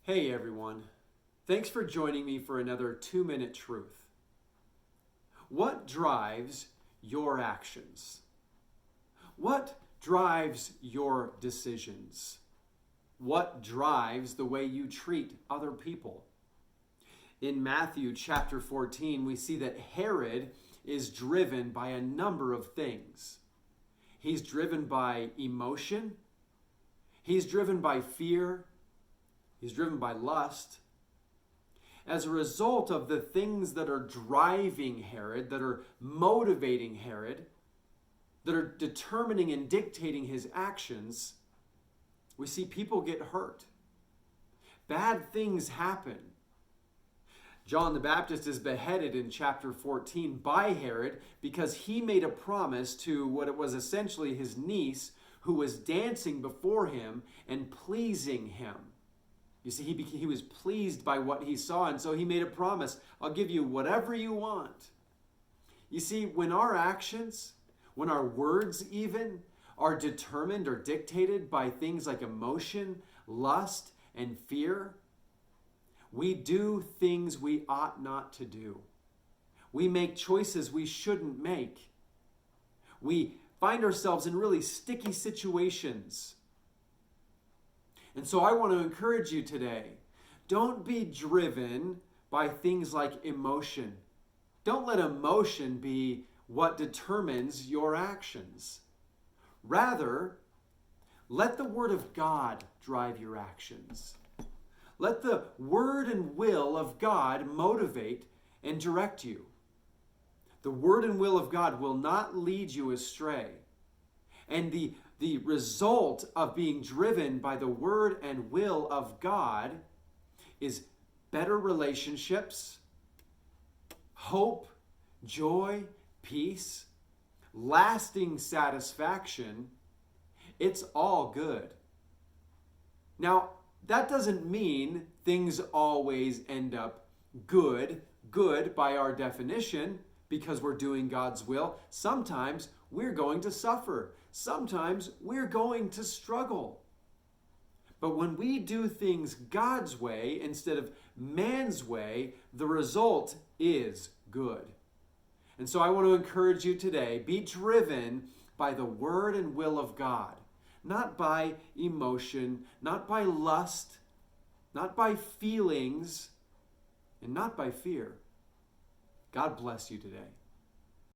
Hey everyone, thanks for joining me for another 2-Minute Truth. What drives your actions? What drives your decisions? What drives the way you treat other people? In Matthew chapter 14, we see that Herod is driven by a number of things. He's driven by emotion. He's driven by fear. He's driven by lust. As a result of the things that are driving Herod, that are motivating Herod, that are determining and dictating his actions, we see people get hurt. Bad things happen. John the Baptist is beheaded in chapter 14 by Herod because he made a promise to what it was essentially his niece, who was dancing before him and pleasing him. You see, he was pleased by what he saw, and so he made a promise. I'll give you whatever you want. You see, when our actions, when our words even, are determined or dictated by things like emotion, lust, and fear, we do things we ought not to do. We make choices we shouldn't make. We find ourselves in really sticky situations. And so I want to encourage you today, don't be driven by things like emotion. Don't let emotion be what determines your actions. Rather, let the Word of God drive your actions. Let the Word and will of God motivate and direct you. The Word and will of God will not lead you astray. And the result of being driven by the word and will of God is better relationships, hope, joy, peace, lasting satisfaction. It's all good. Now, that doesn't mean things always end up good by our definition, because we're doing God's will. Sometimes we're going to suffer. Sometimes we're going to struggle. But when we do things God's way instead of man's way, the result is good. And so I want to encourage you today, be driven by the word and will of God, not by emotion, not by lust, not by feelings, and not by fear. God bless you today.